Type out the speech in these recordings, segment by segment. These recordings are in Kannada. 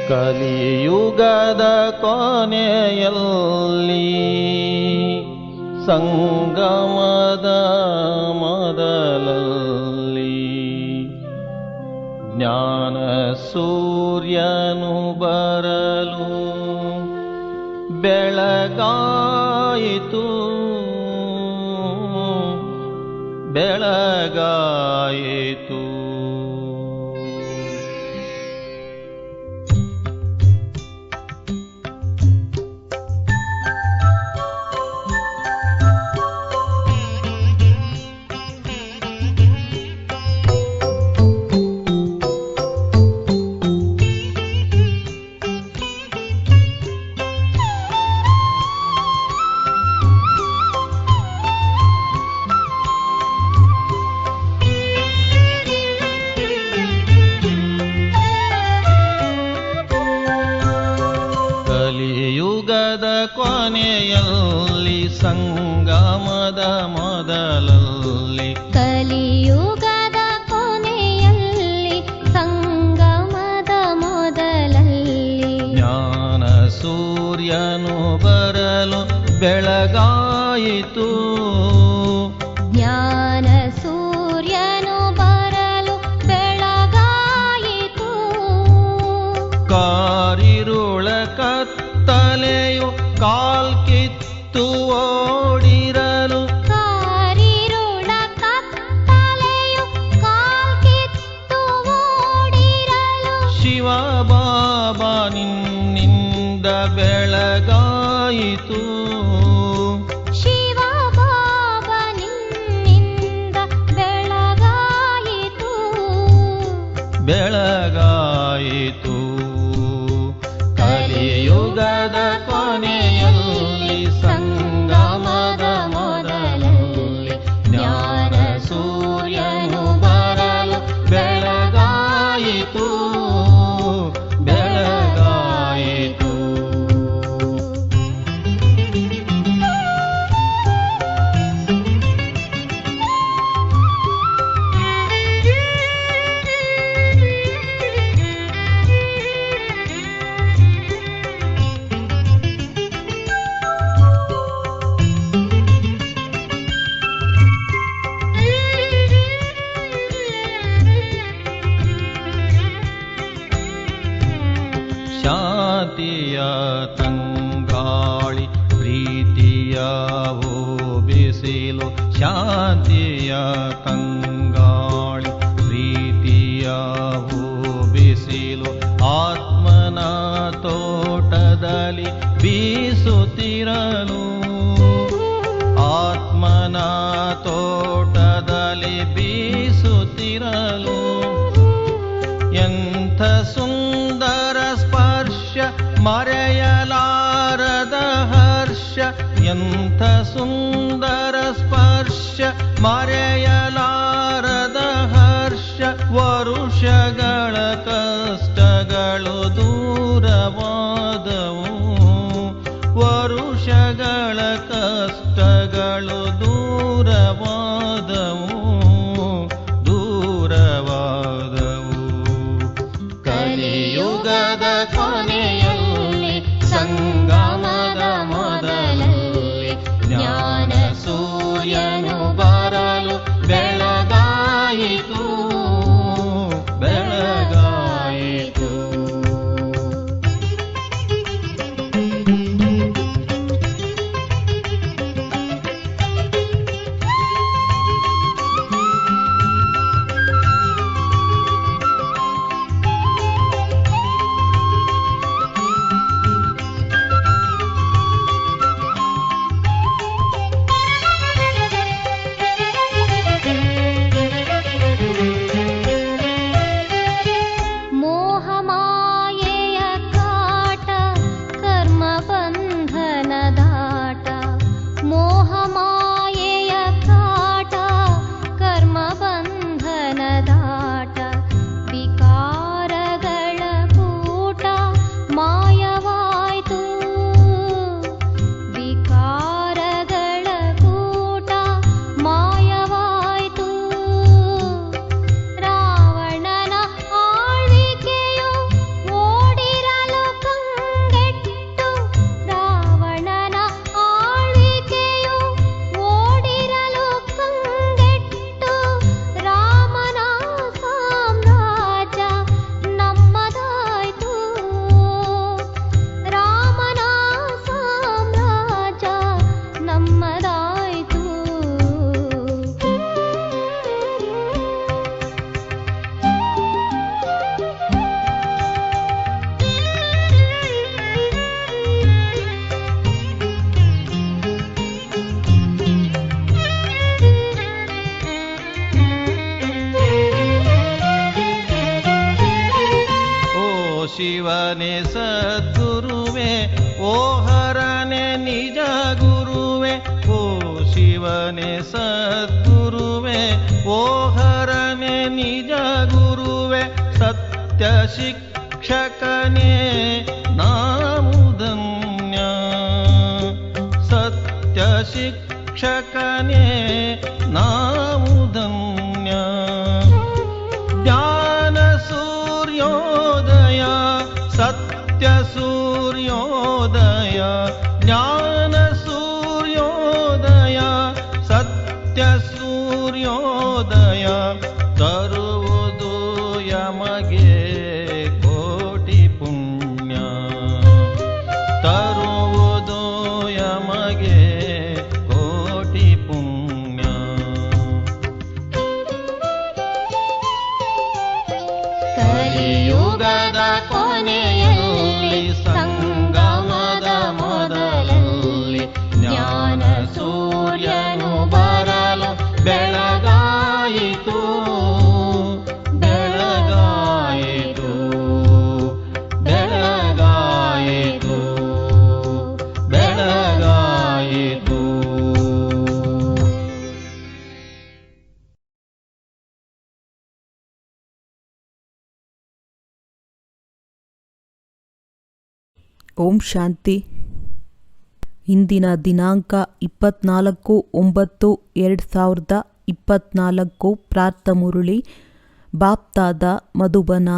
ಕಲಿಯುಗದ ಕೊನೆಯಲ್ಲಿ ಸಂಗಮದ ಮೊದಲಲ್ಲಿ ಜ್ಞಾನ ಸೂರ್ಯನು ಬರಲು ಬೆಳಗಾಯಿತು ಬೆಳಗಾಯಿತು. ಕಲಿಯುಗದ ಕೊನೆಯಲ್ಲಿ ಸಂಗಮದ ಮೊದಲಲ್ಲಿ ಕಲಿಯುಗದ ಕೊನೆಯಲ್ಲಿ ಸಂಗಮದ ಮೊದಲಲ್ಲಿ ಜ್ಞಾನ ಸೂರ್ಯನು ಬರಲು ಬೆಳಗಾಯಿತು ಜ್ಞಾನ ಸೂರ್ಯನು ಬರಲು ಬೆಳಗಾಯಿತು. ಕಾರಿರುಳ ಕತ್ತಲೆಯು ಕಾಲ್ಕಿತ್ತು ಓಡಿರಲು ಕಾರಿರುಳ ಕತ್ತಲೆಯು ಕಾಲ್ಕಿತ್ತು ಓಡಿರಲು ಶಿವ ಬಾಬಾ ನಿನ್ನಿಂದ ಬೆಳಗಾಯಿತು ಶಿವ ಬಾಬಾ ನಿನ್ನಿಂದ ಬೆಳಗಾಯಿತು ಬೆಳಗಾಯಿತು. ಕಲಿಯುಗದ ಕೊನೆಯಲ್ಲಿ ಸಂಗಮದ ಮೊದಲಲ್ಲಿ ಜ್ಞಾನ ಸೂರ್ಯನು ಬರಲು ಬೆಳಗಾಯಿತು ಬೆಳಗಾಯಿತು. ಶಾಂತಿಯ ತಂಗಾಳಿ ಪ್ರೀತಿಯ ಓ ಬಿಸಿಲು ಶಾಂತಿಯ ತಂಗಾಳಿ ಪ್ರೀತಿಯ ಓ ಬಿಸಿಲು ಆತ್ಮನ ತೋಟದಲ್ಲಿ ಬೀಸುತ್ತಿರಲು ಆತ್ಮನ ತೋಟದಲ್ಲಿ ಬೀಸುತ್ತಿರಲು ಎಂಥ ಸುಂದರ ಸ್ಪರ್ಶ ಮರೆಯಲಾರದ ಹರ್ಷ ಎಂಥ ಸುಂದರ ಸ್ಪರ್ಶ ಮರೆಯಲಾರದ ಹರ್ಷ ವರುಷಗಳ ಕಷ್ಟಗಳು ದೂರವಾದವು ವರುಷಗಳ ಕಷ್ಟಗಳು ದೂರವಾದವು ದೂರವಾದವು. ಕಲಿಯುಗದ ಕೊನೆಯಲ್ಲಿ ಸಂಗಮದ ಮೊದಲಲ್ಲಿ ಜ್ಞಾನ ಸೂರ್ಯನು ಬರಲು ಬೆಳಗಾಯಿತು ಬೆಳಗಾಯಿತು. ಶಿವನೇ ಸದ್ಗುರುವೆ ಓ ಹರನೆ ನಿಜ ಗುರುವೆ ಓ ಶಿವನೇ ಸದ್ಗುರುವೆ ಓ ಹರನೆ ನಿಜ ಗುರುವೆ ಸತ್ಯ ಶಿಕ್ಷಕನೇ ನಾಮುಧನ್ಯ ಸತ್ಯ ಶಿಕ್ಷಕನೇ ನಾಮುಧನ್ಯ ಜ್ಞಾನ ಸೂರ್ಯೋದಯ ಸತ್ಯ ಸೂರ್ಯೋದಯ ಜ್ಞಾನ ಸೂರ್ಯೋದಯ ಸತ್ಯ ಸೂರ್ಯೋದಯ ತರುವುದು ಯಮಗೆ ಕೋಟಿ ಪುಣ್ಯ ತರುವುದು ಯಮಗೆ ಕೋಟಿ ಪುಣ್ಯ ಕಲಿಯುಗದ ಕೊನೆಯಲ್ಲಿ ಸಂಗಮದ ಮೊದಲಲ್ಲಿ ಜ್ಞಾನ ಸೂರ್ಯನು ಬರಲು ಬೆಳಗಾಯಿತು ಬೆಳಗಾಯಿತು ಬೆಳಗಾಯಿತು ಬೆಳಗಾಯಿತು. ಓಂ ಶಾಂತಿ. ಇಂದಿನ ದಿನಾಂಕ 24/9/2024. ಪ್ರಾರ್ಥಮುರಳಿ ಬಾಪ್ತಾದ ಮಧುಬನ.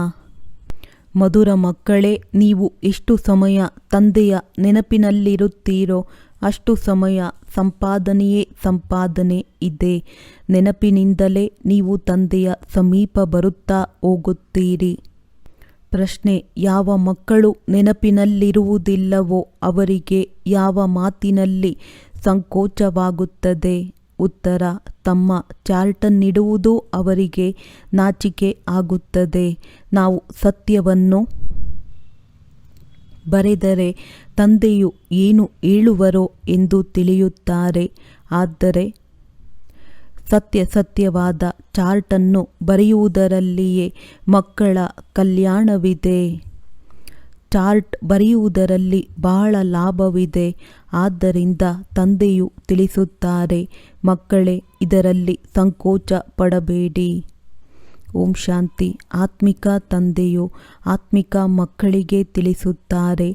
ಮಧುರ ಮಕ್ಕಳೇ, ನೀವು ಎಷ್ಟು ಸಮಯ ತಂದೆಯ ನೆನಪಿನಲ್ಲಿರುತ್ತೀರೋ ಅಷ್ಟು ಸಮಯ ಸಂಪಾದನೆಯೇ ಸಂಪಾದನೆ ಇದೆ. ನೆನಪಿನಿಂದಲೇ ನೀವು ತಂದೆಯ ಸಮೀಪ ಬರುತ್ತಾ ಹೋಗುತ್ತೀರಿ. ಪ್ರಶ್ನೆ: ಯಾವ ಮಕ್ಕಳು ನೆನಪಿನಲ್ಲಿರುವುದಿಲ್ಲವೋ ಅವರಿಗೆ ಯಾವ ಮಾತಿನಲ್ಲಿ ಸಂಕೋಚವಾಗುತ್ತದೆ? ಉತ್ತರ: ತಮ್ಮ ಚಾರ್ಟನ್ನಿಡುವುದು ಅವರಿಗೆ ನಾಚಿಕೆ ಆಗುತ್ತದೆ. ನಾವು ಸತ್ಯವನ್ನು ಬರೆದರೆ ತಂದೆಯು ಏನು ಹೇಳುವರೋ ಎಂದು ತಿಳಿಯುತ್ತಾರೆ. ಆದರೆ ಸತ್ಯವಾದ ಚಾರ್ಟನ್ನು ಬರೆಯುವುದರಲ್ಲಿಯೇ ಮಕ್ಕಳ ಕಲ್ಯಾಣವಿದೆ. ಚಾರ್ಟ್ ಬರೆಯುವುದರಲ್ಲಿ ಬಹಳ ಲಾಭವಿದೆ. ಆದ್ದರಿಂದ ತಂದೆಯು ತಿಳಿಸುತ್ತಾರೆ, ಮಕ್ಕಳೇ, ಇದರಲ್ಲಿ ಸಂಕೋಚ ಪಡಬೇಡಿ. ಓಂ ಶಾಂತಿ. ಆತ್ಮಿಕ ತಂದೆಯು ಆತ್ಮಿಕ ಮಕ್ಕಳಿಗೆ ತಿಳಿಸುತ್ತಾರೆ,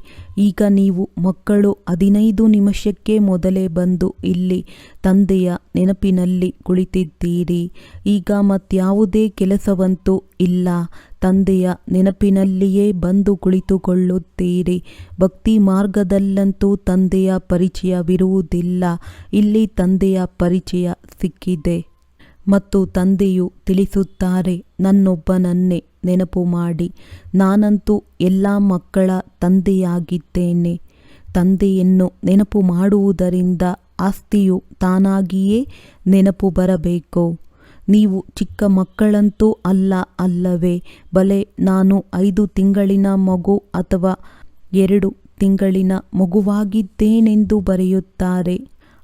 ಈಗ ನೀವು ಮಕ್ಕಳು 15 ನಿಮಿಷಕ್ಕೆ ಮೊದಲೇ ಬಂದು ಇಲ್ಲಿ ತಂದೆಯ ನೆನಪಿನಲ್ಲಿ ಕುಳಿತಿದ್ದೀರಿ. ಈಗ ಮತ್ಯಾವುದೇ ಕೆಲಸವಂತೂ ಇಲ್ಲ, ತಂದೆಯ ನೆನಪಿನಲ್ಲಿಯೇ ಬಂದು ಕುಳಿತುಕೊಳ್ಳುತ್ತೀರಿ. ಭಕ್ತಿ ಮಾರ್ಗದಲ್ಲಂತೂ ತಂದೆಯ ಪರಿಚಯವಿರುವುದಿಲ್ಲ. ಇಲ್ಲಿ ತಂದೆಯ ಪರಿಚಯ ಸಿಕ್ಕಿದೆ ಮತ್ತು ತಂದೆಯು ತಿಳಿಸುತ್ತಾರೆ, ನನ್ನೊಬ್ಬನನ್ನೇ ನೆನಪು ಮಾಡಿ. ನಾನಂತೂ ಎಲ್ಲ ಮಕ್ಕಳ ತಂದೆಯಾಗಿದ್ದೇನೆ. ತಂದೆಯನ್ನು ನೆನಪು ಮಾಡುವುದರಿಂದ ಆಸ್ತಿಯು ತಾನಾಗಿಯೇ ನೆನಪು ಬರಬೇಕು. ನೀವು ಚಿಕ್ಕ ಮಕ್ಕಳಂತೂ ಅಲ್ಲವೇ? ಬಲೆ, ನಾನು 5 ತಿಂಗಳಿನ ಮಗು ಅಥವಾ 2 ತಿಂಗಳಿನ ಮಗುವಾಗಿದ್ದೇನೆಂದು ಬರೆಯುತ್ತಾರೆ.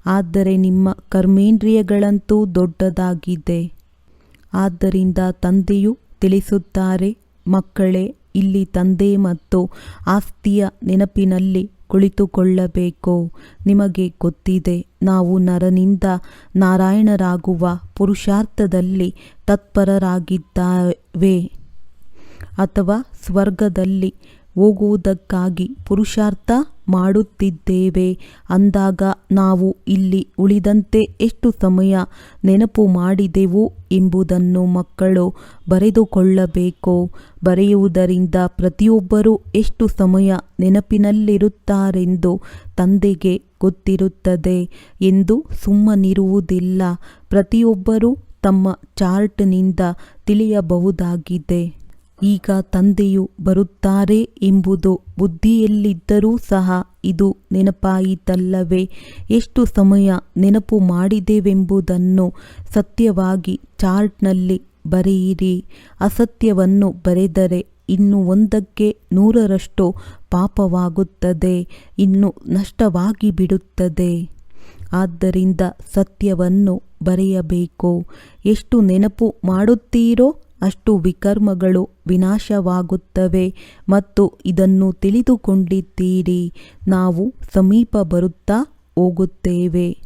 ಆದರೆ ನಿಮ್ಮ ಕರ್ಮೇಂದ್ರಿಯಗಳಂತೂ ದೊಡ್ಡದಾಗಿದೆ. ಆದ್ದರಿಂದ ತಂದೆಯು ತಿಳಿಸುತ್ತಾರೆ, ಮಕ್ಕಳೇ, ಇಲ್ಲಿ ತಂದೆ ಮತ್ತು ಆಸ್ತಿಯ ನೆನಪಿನಲ್ಲಿ ಕುಳಿತುಕೊಳ್ಳಬೇಕು. ನಿಮಗೆ ಗೊತ್ತಿದೆ, ನಾವು ನರನಿಂದ ನಾರಾಯಣರಾಗುವ ಪುರುಷಾರ್ಥದಲ್ಲಿ ತತ್ಪರರಾಗಿದ್ದೇವೆ ಅಥವಾ ಸ್ವರ್ಗದಲ್ಲಿ ಹೋಗುವುದಕ್ಕಾಗಿ ಪುರುಷಾರ್ಥ ಮಾಡುತ್ತಿದ್ದೇವೆ ಅಂದಾಗ ನಾವು ಇಲ್ಲಿ ಉಳಿದಂತೆ ಎಷ್ಟು ಸಮಯ ನೆನಪು ಮಾಡಿದೆವು ಎಂಬುದನ್ನು ಮಕ್ಕಳು ಬರೆದುಕೊಳ್ಳಬೇಕು. ಬರೆಯುವುದರಿಂದ ಪ್ರತಿಯೊಬ್ಬರೂ ಎಷ್ಟು ಸಮಯ ನೆನಪಿನಲ್ಲಿರುತ್ತಾರೆಂದು ತಂದೆಗೆ ಗೊತ್ತಿರುತ್ತದೆ ಎಂದು ಸುಮ್ಮನಿರುವುದಿಲ್ಲ. ಪ್ರತಿಯೊಬ್ಬರೂ ತಮ್ಮ ಚಾರ್ಟ್ನಿಂದ ತಿಳಿಯಬಹುದಾಗಿದೆ. ಈಗ ತಂದೆಯು ಬರುತ್ತಾರೆ ಎಂಬುದು ಬುದ್ಧಿಯಲ್ಲಿದ್ದರೂ ಸಹ ಇದು ನೆನಪಾಯಿತಲ್ಲವೇ? ಎಷ್ಟು ಸಮಯ ನೆನಪು ಮಾಡಿದೆವೆಂಬುದನ್ನು ಸತ್ಯವಾಗಿ ಚಾರ್ಟ್ನಲ್ಲಿ ಬರೆಯಿರಿ. ಅಸತ್ಯವನ್ನು ಬರೆದರೆ ಇನ್ನು 1ಕ್ಕೆ 100ರಷ್ಟು ಪಾಪವಾಗುತ್ತದೆ, ಇನ್ನು ನಷ್ಟವಾಗಿ ಬಿಡುತ್ತದೆ. ಆದ್ದರಿಂದ ಸತ್ಯವನ್ನು ಬರೆಯಬೇಕು. ಎಷ್ಟು ನೆನಪು ಮಾಡುತ್ತೀರೋ ಅಷ್ಟು ವಿಕರ್ಮಗಳು ವಿನಾಶವಾಗುತ್ತವೆ ಮತ್ತು ಇದನ್ನು ತಿಳಿದುಕೊಂಡಿದ್ದೀರಿ. ನಾವು ಸಮೀಪ ಬರುತ್ತಾ ಹೋಗುತ್ತೇವೆ.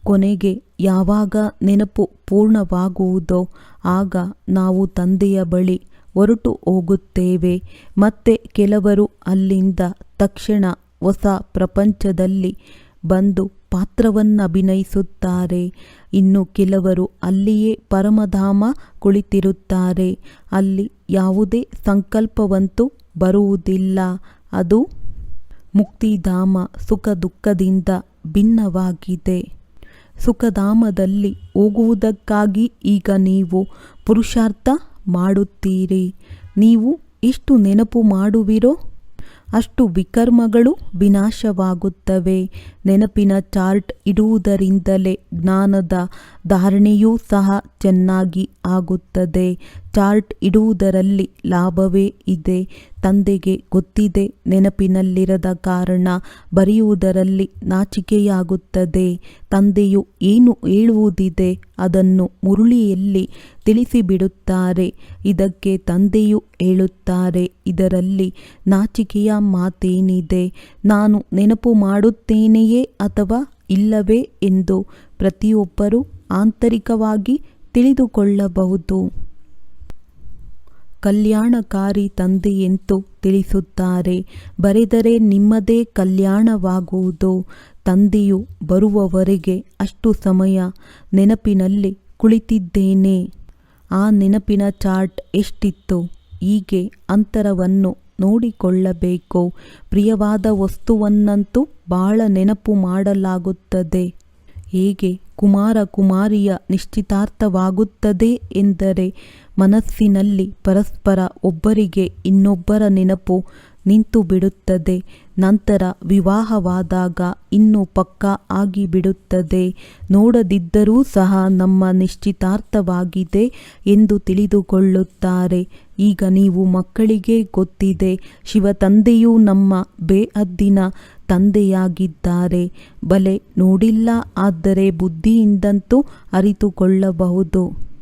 ಕೊನೆಗೆ ಯಾವಾಗ ನೆನಪು ಪೂರ್ಣವಾಗುವುದೋ ಆಗ ನಾವು ತಂದೆಯ ಬಳಿ ಹೊರಟು ಹೋಗುತ್ತೇವೆ. ಮತ್ತೆ ಕೆಲವರು ಅಲ್ಲಿಂದ ತಕ್ಷಣ ಹೊಸ ಪ್ರಪಂಚದಲ್ಲಿ ಬಂದು ಪಾತ್ರವನ್ನಭಿನಯಿಸುತ್ತಾರೆ. ಇನ್ನು ಕೆಲವರು ಅಲ್ಲಿಯೇ ಪರಮಧಾಮ ಕುಳಿತಿರುತ್ತಾರೆ. ಅಲ್ಲಿ ಯಾವುದೇ ಸಂಕಲ್ಪವಂತೂ ಬರುವುದಿಲ್ಲ. ಅದು ಮುಕ್ತಿಧಾಮ ಸುಖ ದುಃಖದಿಂದ ಭಿನ್ನವಾಗಿದೆ. ಸುಖಧಾಮದಲ್ಲಿ ಹೋಗುವುದಕ್ಕಾಗಿ ಈಗ ನೀವು ಪುರುಷಾರ್ಥ ಮಾಡುತ್ತೀರಿ. ನೀವು ಎಷ್ಟು ನೆನಪು ಮಾಡುವಿರೋ ಅಷ್ಟು ವಿಕರ್ಮಗಳು ವಿನಾಶವಾಗುತ್ತವೆ. ನೆನಪಿನ ಚಾರ್ಟ್ ಇಡುವುದರಿಂದಲೇ ಜ್ಞಾನದ ಧಾರಣೆಯೂ ಸಹ ಚೆನ್ನಾಗಿ ಆಗುತ್ತದೆ. ಚಾರ್ಟ್ ಇಡುವುದರಲ್ಲಿ ಲಾಭವೇ ಇದೆ. ತಂದೆಗೆ ಗೊತ್ತಿದೆ, ನೆನಪಿನಲ್ಲಿರದ ಕಾರಣ ಬರೆಯುವುದರಲ್ಲಿ ನಾಚಿಕೆಯಾಗುತ್ತದೆ. ತಂದೆಯು ಏನು ಹೇಳುವುದಿದೆ ಅದನ್ನು ಮುರುಳಿಯಲ್ಲಿ ತಿಳಿಸಿಬಿಡುತ್ತಾರೆ. ಇದಕ್ಕೆ ತಂದೆಯು ಹೇಳುತ್ತಾರೆ, ಇದರಲ್ಲಿ ನಾಚಿಕೆಯ ಮಾತೇನಿದೆ? ನಾನು ನೆನಪು ಮಾಡುತ್ತೇನೆಯೇ ಅಥವಾ ಇಲ್ಲವೇ ಎಂದು ಪ್ರತಿಯೊಬ್ಬರೂ ಆಂತರಿಕವಾಗಿ ತಿಳಿದುಕೊಳ್ಳಬಹುದು. ಕಲ್ಯಾಣಕಾರಿ ತಂದೆಯೆಂದು ತಿಳಿಸುತ್ತಾರೆ. ಬರೆದರೆ ನಿಮ್ಮದೇ ಕಲ್ಯಾಣವಾಗುವುದು. ತಂದೆಯು ಬರುವವರೆಗೆ ಅಷ್ಟು ಸಮಯ ನೆನಪಿನಲ್ಲಿ ಕುಳಿತಿದ್ದೇನೆ. ಆ ನೆನಪಿನ ಚಾರ್ಟ್ ಎಷ್ಟಿತ್ತು? ಹೀಗೆ ಅಂತರವನ್ನು ನೋಡಿಕೊಳ್ಳಬೇಕು. ಪ್ರಿಯವಾದ ವಸ್ತುವನ್ನಂತೂ ಬಹಳ ನೆನಪು ಮಾಡಲಾಗುತ್ತದೆ. ಹೇಗೆ ಕುಮಾರ ಕುಮಾರಿಯ ನಿಶ್ಚಿತಾರ್ಥವಾಗುತ್ತದೆ ಎಂದರೆ ಮನಸ್ಸಿನಲ್ಲಿ ಪರಸ್ಪರ ಒಬ್ಬರಿಗೆ ಇನ್ನೊಬ್ಬರ ನೆನಪು ನಿಂತು ಬಿಡುತ್ತದೆ. ನಂತರ ವಿವಾಹವಾದಾಗ ಇನ್ನೂ ಪಕ್ಕಾ ಆಗಿಬಿಡುತ್ತದೆ. ನೋಡದಿದ್ದರೂ ಸಹ ನಮ್ಮ ನಿಶ್ಚಿತಾರ್ಥವಾಗಿದೆ ಎಂದು ತಿಳಿದುಕೊಳ್ಳುತ್ತಾರೆ. ಈಗ ನೀವು ಮಕ್ಕಳಿಗೆ ಗೊತ್ತಿದೆ, ಶಿವತಂದೆಯು ನಮ್ಮ ಬೇಹದ್ದಿನ ತಂದೆಯಾಗಿದ್ದಾರೆ. ಬಲೆ ನೋಡಿಲ್ಲ, ಆದರೆ ಬುದ್ಧಿಯಿಂದಂತೂ ಅರಿತುಕೊಳ್ಳಬಹುದು.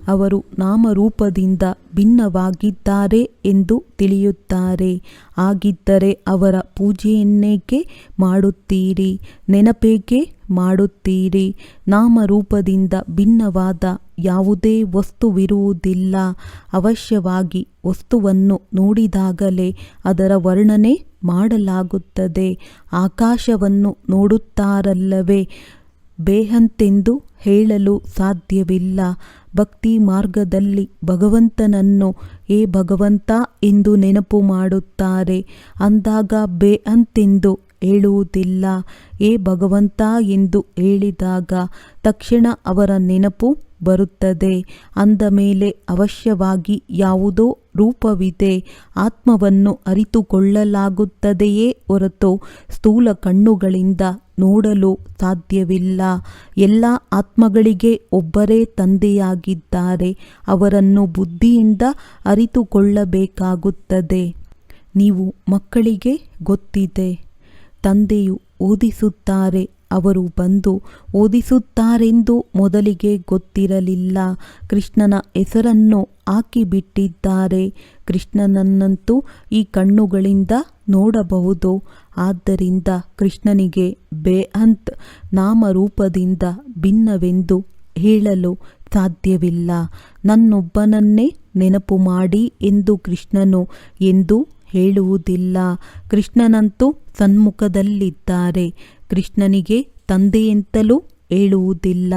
ಅವರು ನಾಮರೂಪದಿಂದ ಭಿನ್ನವಾಗಿದ್ದಾರೆ ಎಂದು ತಿಳಿಯುತ್ತಾರೆ. ಹಾಗಿದ್ದರೆ ಅವರ ಪೂಜೆಯನ್ನೇಕೆ ಮಾಡುತ್ತೀರಿ? ನೆನಪೇಕೆ ಮಾಡುತ್ತೀರಿ? ನಾಮರೂಪದಿಂದ ಭಿನ್ನವಾದ ಯಾವುದೇ ವಸ್ತುವಿರುವುದಿಲ್ಲ. ಅವಶ್ಯವಾಗಿ ವಸ್ತುವನ್ನು ನೋಡಿದಾಗಲೇ ಅದರ ವರ್ಣನೆ ಮಾಡಲಾಗುತ್ತದೆ. ಆಕಾಶವನ್ನು ನೋಡುತ್ತಾರಲ್ಲವೇ, ಬೇಹಂತೆಂದು ಹೇಳಲು ಸಾಧ್ಯವಿಲ್ಲ. ಭಕ್ತಿ ಮಾರ್ಗದಲ್ಲಿ ಭಗವಂತನನ್ನು ಏ ಭಗವಂತ ಎಂದು ನೆನಪು ಮಾಡುತ್ತಾರೆ. ಅಂದಾಗ ಬೇಹಂತೆಂದು ಹೇಳುವುದಿಲ್ಲ. ಏ ಭಗವಂತ ಎಂದು ಹೇಳಿದಾಗ ತಕ್ಷಣ ಅವರ ನೆನಪು ಬರುತ್ತದೆ. ಅಂದ ಮೇಲೆ ಅವಶ್ಯವಾಗಿ ಯಾವುದೋ ರೂಪವಿದೆ. ಆತ್ಮವನ್ನು ಅರಿತುಕೊಳ್ಳಲಾಗುತ್ತದೆಯೇ ಹೊರತು ಸ್ಥೂಲ ಕಣ್ಣುಗಳಿಂದ ನೋಡಲು ಸಾಧ್ಯವಿಲ್ಲ. ಎಲ್ಲ ಆತ್ಮಗಳಿಗೆ ಒಬ್ಬರೇ ತಂದೆಯಾಗಿದ್ದಾರೆ. ಅವರನ್ನು ಬುದ್ಧಿಯಿಂದ ಅರಿತುಕೊಳ್ಳಬೇಕಾಗುತ್ತದೆ. ನೀವು ಮಕ್ಕಳಿಗೆ ಗೊತ್ತಿದೆ, ತಂದೆಯು ಓದಿಸುತ್ತಾರೆ. ಅವರು ಬಂದು ಓದಿಸುತ್ತಾರೆಂದು ಮೊದಲಿಗೆ ಗೊತ್ತಿರಲಿಲ್ಲ. ಕೃಷ್ಣನ ಹೆಸರನ್ನು ಹಾಕಿಬಿಟ್ಟಿದ್ದಾರೆ. ಕೃಷ್ಣನನ್ನಂತೂ ಈ ಕಣ್ಣುಗಳಿಂದ ನೋಡಬಹುದು. ಆದ್ದರಿಂದ ಕೃಷ್ಣನಿಗೆ ಬೇಹಂತ್ ನಾಮರೂಪದಿಂದ ಭಿನ್ನವೆಂದು ಹೇಳಲು ಸಾಧ್ಯವಿಲ್ಲ. ನನ್ನೊಬ್ಬನನ್ನೇ ನೆನಪು ಮಾಡಿ ಎಂದು ಕೃಷ್ಣನು ಎಂದೂ ಹೇಳುವುದಿಲ್ಲ. ಕೃಷ್ಣನಂತೂ ಸನ್ಮುಖದಲ್ಲಿದ್ದಾರೆ. ಕೃಷ್ಣನಿಗೆ ತಂದೆಯೆಂತಲೂ ಹೇಳುವುದಿಲ್ಲ.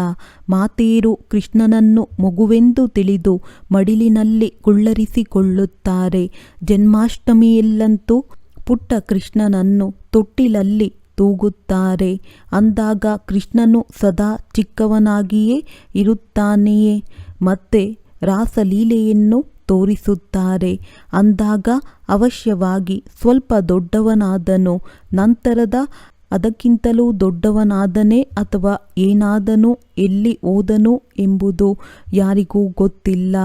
ಮಾತೆಯರು ಕೃಷ್ಣನನ್ನು ಮಗುವೆಂದು ತಿಳಿದು ಮಡಿಲಿನಲ್ಲಿ ಕುಳ್ಳರಿಸಿಕೊಳ್ಳುತ್ತಾರೆ. ಜನ್ಮಾಷ್ಟಮಿಯಲ್ಲಂತೂ ಪುಟ್ಟ ಕೃಷ್ಣನನ್ನು ತೊಟ್ಟಿಲಲ್ಲಿ ತೂಗುತ್ತಾರೆ. ಅಂದಾಗ ಕೃಷ್ಣನು ಸದಾ ಚಿಕ್ಕವನಾಗಿಯೇ ಇರುತ್ತಾನೆಯೇ? ಮತ್ತೆ ರಾಸಲೀಲೆಯನ್ನು ತೋರಿಸುತ್ತಾರೆ. ಅಂದಾಗ ಅವಶ್ಯವಾಗಿ ಸ್ವಲ್ಪ ದೊಡ್ಡವನಾದನು. ನಂತರದ ಅದಕ್ಕಿಂತಲೂ ದೊಡ್ಡವನಾದನೇ ಅಥವಾ ಏನಾದನು, ಎಲ್ಲಿ ಹೋದನು ಎಂಬುದು ಯಾರಿಗೂ ಗೊತ್ತಿಲ್ಲ.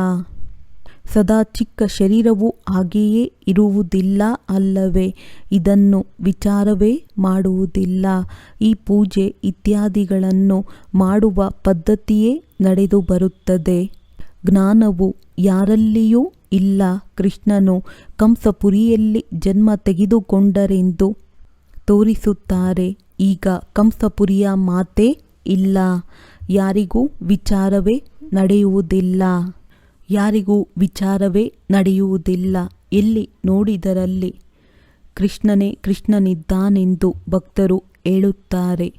ಸದಾ ಚಿಕ್ಕ ಶರೀರವು ಹಾಗೆಯೇ ಇರುವುದಿಲ್ಲ ಅಲ್ಲವೇ? ಇದನ್ನು ವಿಚಾರವೇ ಮಾಡುವುದಿಲ್ಲ. ಈ ಪೂಜೆ ಇತ್ಯಾದಿಗಳನ್ನು ಮಾಡುವ ಪದ್ಧತಿಯೇ ನಡೆದು ಬರುತ್ತದೆ. ಜ್ಞಾನವು ಯಾರಲ್ಲಿಯೂ ಇಲ್ಲ. ಕೃಷ್ಣನು ಕಂಸಪುರಿಯಲ್ಲಿ ಜನ್ಮ ತೆಗೆದುಕೊಂಡರೆಂದು ತೋರಿಸುತ್ತಾರೆ. ಈಗ ಕಂಸಪುರಿಯ ಮಾತೇ ಇಲ್ಲ. ಯಾರಿಗೂ ವಿಚಾರವೇ ನಡೆಯುವುದಿಲ್ಲ. ಎಲ್ಲಿ ನೋಡಿದರಲ್ಲಿ ಕೃಷ್ಣನಿದ್ದಾನೆಂದು ಭಕ್ತರು ಹೇಳುತ್ತಾರೆ.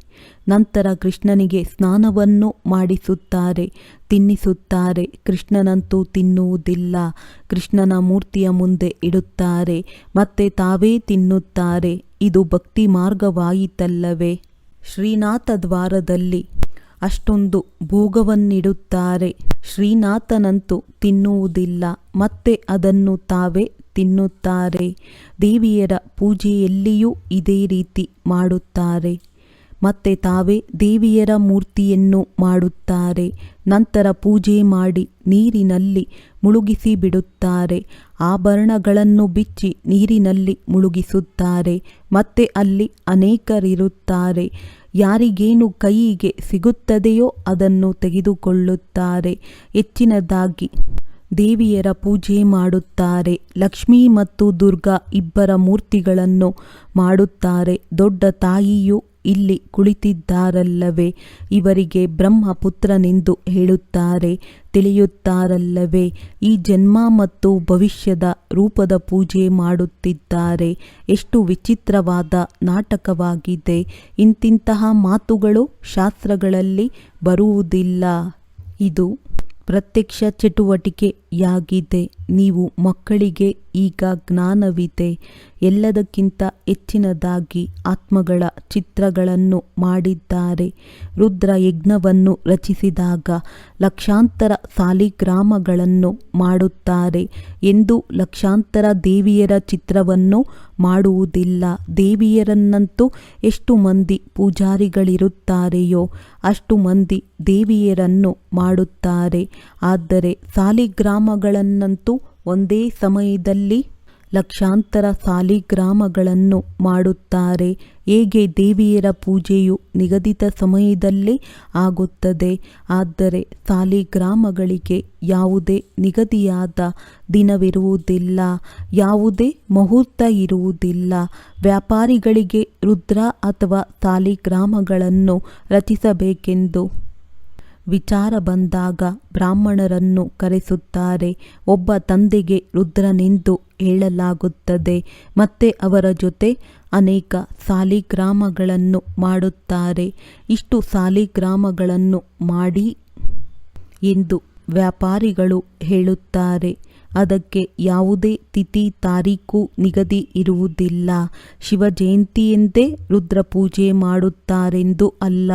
ನಂತರ ಕೃಷ್ಣನಿಗೆ ಸ್ನಾನವನ್ನು ಮಾಡಿಸುತ್ತಾರೆ, ತಿನ್ನಿಸುತ್ತಾರೆ. ಕೃಷ್ಣನಂತೂ ತಿನ್ನುವುದಿಲ್ಲ. ಕೃಷ್ಣನ ಮೂರ್ತಿಯ ಮುಂದೆ ಇಡುತ್ತಾರೆ, ಮತ್ತೆ ತಾವೇ ತಿನ್ನುತ್ತಾರೆ. ಇದು ಭಕ್ತಿ ಮಾರ್ಗವಾಯಿತಲ್ಲವೇ? ಶ್ರೀನಾಥ ದ್ವಾರದಲ್ಲಿ ಅಷ್ಟೊಂದು ಭೋಗವನ್ನಿಡುತ್ತಾರೆ. ಶ್ರೀನಾಥನಂತೂ ತಿನ್ನುವುದಿಲ್ಲ, ಮತ್ತೆ ಅದನ್ನು ತಾವೇ ತಿನ್ನುತ್ತಾರೆ. ದೇವಿಯರ ಪೂಜೆಯಲ್ಲಿಯೂ ಇದೇ ರೀತಿ ಮಾಡುತ್ತಾರೆ. ಮತ್ತೆ ತಾವೇ ದೇವಿಯರ ಮೂರ್ತಿಯನ್ನು ಮಾಡುತ್ತಾರೆ. ನಂತರ ಪೂಜೆ ಮಾಡಿ ನೀರಿನಲ್ಲಿ ಮುಳುಗಿಸಿ ಬಿಡುತ್ತಾರೆ. ಆಭರಣಗಳನ್ನು ಬಿಚ್ಚಿ ನೀರಿನಲ್ಲಿ ಮುಳುಗಿಸುತ್ತಾರೆ. ಮತ್ತೆ ಅಲ್ಲಿ ಅನೇಕರಿರುತ್ತಾರೆ. ಯಾರಿಗೇನು ಕೈಗೆ ಸಿಗುತ್ತದೆಯೋ ಅದನ್ನು ತೆಗೆದುಕೊಳ್ಳುತ್ತಾರೆ. ಹೆಚ್ಚಿನದಾಗಿ ದೇವಿಯರ ಪೂಜೆ ಮಾಡುತ್ತಾರೆ. ಲಕ್ಷ್ಮೀ ಮತ್ತು ದುರ್ಗಾ ಇಬ್ಬರ ಮೂರ್ತಿಗಳನ್ನು ಮಾಡುತ್ತಾರೆ. ದೊಡ್ಡ ತಾಯಿಯು ಇಲ್ಲಿ ಕುಳಿತಿದ್ದಾರಲ್ಲವೇ, ಇವರಿಗೆ ಬ್ರಹ್ಮಪುತ್ರನೆಂದು ಹೇಳುತ್ತಾರೆ. ತಿಳಿಯುತ್ತಾರಲ್ಲವೇ? ಈ ಜನ್ಮ ಮತ್ತು ಭವಿಷ್ಯದ ರೂಪದ ಪೂಜೆ ಮಾಡುತ್ತಿದ್ದಾರೆ. ಎಷ್ಟು ವಿಚಿತ್ರವಾದ ನಾಟಕವಾಗಿದೆ! ಇಂತಿಂತಹ ಮಾತುಗಳು ಶಾಸ್ತ್ರಗಳಲ್ಲಿ ಬರುವುದಿಲ್ಲ. ಇದು ಪ್ರತ್ಯಕ್ಷ ಚಟುವಟಿಕೆಯಾಗಿದೆ. ನೀವು ಮಕ್ಕಳಿಗೆ ಈಗ ಜ್ಞಾನವಿದೆ. ಎಲ್ಲದಕ್ಕಿಂತ ಹೆಚ್ಚಿನದಾಗಿ ಆತ್ಮಗಳ ಚಿತ್ರಗಳನ್ನು ಮಾಡಿದ್ದಾರೆ. ರುದ್ರ ಯಜ್ಞವನ್ನು ರಚಿಸಿದಾಗ ಲಕ್ಷಾಂತರ ಸಾಲಿಗ್ರಾಮಗಳನ್ನು ಮಾಡುತ್ತಾರೆ ಎಂದು ಲಕ್ಷಾಂತರ ದೇವಿಯರ ಚಿತ್ರವನ್ನು ಮಾಡುವುದಿಲ್ಲ. ದೇವಿಯರನ್ನಂತೂ ಎಷ್ಟು ಮಂದಿ ಪೂಜಾರಿಗಳಿರುತ್ತಾರೆಯೋ ಅಷ್ಟು ಮಂದಿ ದೇವಿಯರನ್ನು ಮಾಡುತ್ತಾರೆ. ಆದರೆ ಸಾಲಿಗ್ರಾಮಗಳನ್ನಂತೂ ಒಂದೇ ಸಮಯದಲ್ಲಿ ಲಕ್ಷಾಂತರ ಸಾಲಿಗ್ರಾಮಗಳನ್ನು ಮಾಡುತ್ತಾರೆ. ಹೇಗೆ ದೇವಿಯರ ಪೂಜೆಯು ನಿಗದಿತ ಸಮಯದಲ್ಲಿ ಆಗುತ್ತದೆ. ಆದರೆ ಸಾಲಿಗ್ರಾಮಗಳಿಗೆ ಯಾವುದೇ ನಿಗದಿಯಾದ ದಿನವಿರುವುದಿಲ್ಲ, ಯಾವುದೇ ಮುಹೂರ್ತ ಇರುವುದಿಲ್ಲ. ವ್ಯಾಪಾರಿಗಳಿಗೆ ರುದ್ರ ಅಥವಾ ಸಾಲಿಗ್ರಾಮಗಳನ್ನು ರಚಿಸಬೇಕೆಂದು ವಿಚಾರ ಬಂದಾಗ ಬ್ರಾಹ್ಮಣರನ್ನು ಕರೆಸುತ್ತಾರೆ. ಒಬ್ಬ ತಂದೆಗೆ ರುದ್ರನೆಂದು ಹೇಳಲಾಗುತ್ತದೆ. ಮತ್ತೆ ಅವರ ಜೊತೆ ಅನೇಕ ಸಾಲಿಗ್ರಾಮಗಳನ್ನು ಮಾಡುತ್ತಾರೆ. ಇಷ್ಟು ಸಾಲಿಗ್ರಾಮಗಳನ್ನು ಮಾಡಿ ಎಂದು ವ್ಯಾಪಾರಿಗಳು ಹೇಳುತ್ತಾರೆ. ಅದಕ್ಕೆ ಯಾವುದೇ ತಿಥಿ ತಾರೀಕು ನಿಗದಿ ಇರುವುದಿಲ್ಲ. ಶಿವ ಜಯಂತಿಯೆಂದೇ ರುದ್ರ ಪೂಜೆ ಮಾಡುತ್ತಾರೆಂದು ಅಲ್ಲ.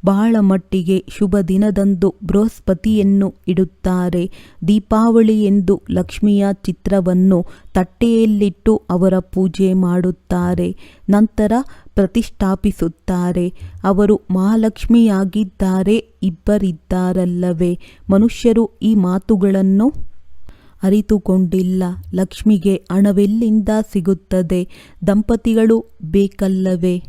ಬಹಳ ಮಟ್ಟಿಗೆ ಶುಭ ದಿನದಂದು ಬೃಹಸ್ಪತಿಯನ್ನು ಇಡುತ್ತಾರೆ. ದೀಪಾವಳಿ ಎಂದು ಲಕ್ಷ್ಮಿಯ ಚಿತ್ರವನ್ನು ತಟ್ಟೆಯಲ್ಲಿಟ್ಟು ಅವರ ಪೂಜೆ ಮಾಡುತ್ತಾರೆ. ನಂತರ ಪ್ರತಿಷ್ಠಾಪಿಸುತ್ತಾರೆ. ಅವರು ಮಹಾಲಕ್ಷ್ಮಿಯಾಗಿದ್ದಾರೆ. ಇಬ್ಬರಿದ್ದಾರಲ್ಲವೇ? ಮನುಷ್ಯರು ಈ ಮಾತುಗಳನ್ನು ಅರಿತುಕೊಂಡಿಲ್ಲ. ಲಕ್ಷ್ಮಿಗೆ ಹಣವೆಲ್ಲಿಂದ ಸಿಗುತ್ತದೆ? ದಂಪತಿಗಳು ಬೇಕಲ್ಲವೇ?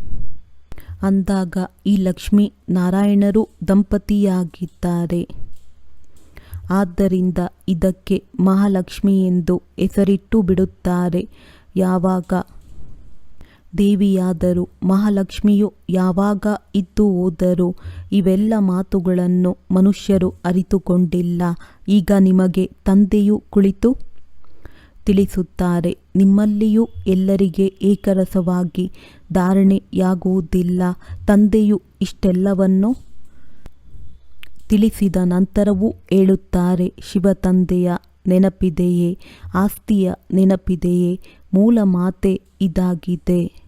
ಅಂದಾಗ ಈ ಲಕ್ಷ್ಮೀ ನಾರಾಯಣರು ದಂಪತಿಯಾಗಿದ್ದಾರೆ. ಆದ್ದರಿಂದ ಇದಕ್ಕೆ ಮಹಾಲಕ್ಷ್ಮಿ ಎಂದು ಹೆಸರಿಟ್ಟು ಬಿಡುತ್ತಾರೆ. ಯಾವಾಗ ದೇವಿಯಾದರು, ಮಹಾಲಕ್ಷ್ಮಿಯು ಯಾವಾಗ ಇದ್ದು ಹೋದರು? ಇವೆಲ್ಲ ಮಾತುಗಳನ್ನು ಮನುಷ್ಯರು ಅರಿತುಕೊಂಡಿಲ್ಲ. ಈಗ ನಿಮಗೆ ತಂದೆಯು ಕುಳಿತು ತಿಳಿಸುತ್ತಾರೆ. ನಿಮ್ಮಲ್ಲಿಯೂ ಎಲ್ಲರಿಗೆ ಏಕರಸವಾಗಿ ಧಾರಣೆಯಾಗುವುದಿಲ್ಲ. ತಂದೆಯು ಇಷ್ಟೆಲ್ಲವನ್ನು ತಿಳಿಸಿದ ನಂತರವೂ ಹೇಳುತ್ತಾರೆ, ಶಿವ ತಂದೆಯ ನೆನಪಿದೆಯೇ? ಆಸ್ತಿಯ ನೆನಪಿದೆಯೇ? ಮೂಲ ಮಾತೆ ಇದಾಗಿದೆ.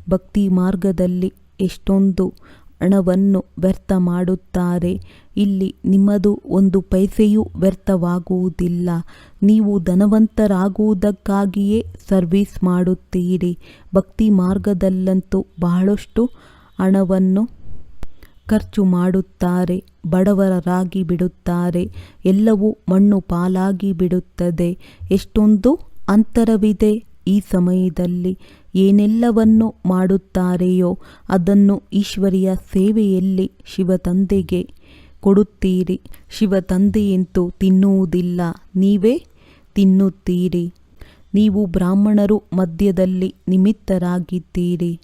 ಭಕ್ತಿ ಮಾರ್ಗದಲ್ಲಿ ಎಷ್ಟೊಂದು ಹಣವನ್ನು ವ್ಯರ್ಥ ಮಾಡುತ್ತಾರೆ. ಇಲ್ಲಿ ನಿಮ್ಮದು ಒಂದು ಪೈಸೆಯೂ ವ್ಯರ್ಥವಾಗುವುದಿಲ್ಲ. ನೀವು ಧನವಂತರಾಗುವುದಕ್ಕಾಗಿಯೇ ಸರ್ವಿಸ್ ಮಾಡುತ್ತೀರಿ. ಭಕ್ತಿ ಮಾರ್ಗದಲ್ಲಂತೂ ಬಹಳಷ್ಟು ಹಣವನ್ನು ಖರ್ಚು ಮಾಡುತ್ತಾರೆ. ಬಡವರಾಗಿ ಬಿಡುತ್ತಾರೆ. ಎಲ್ಲವೂ ಮಣ್ಣು ಪಾಲಾಗಿ ಬಿಡುತ್ತದೆ. ಎಷ್ಟೊಂದು ಅಂತರವಿದೆ. ಈ ಸಮಯದಲ್ಲಿ ಏನೆಲ್ಲವನ್ನು ಮಾಡುತ್ತಾರೆಯೋ ಅದನ್ನು ಈಶ್ವರಿಯ ಸೇವೆಯಲ್ಲಿ ಶಿವ ತಂದೆಗೆ ಕೊಡುತ್ತೀರಿ. ಶಿವ ತಂದೆಯಂತೂ ತಿನ್ನುವುದಿಲ್ಲ, ನೀವೇ ತಿನ್ನುತ್ತೀರಿ. ನೀವು ಬ್ರಾಹ್ಮಣರು ಮಧ್ಯದಲ್ಲಿ ನಿಮಿತ್ತರಾಗಿದ್ದೀರಿ.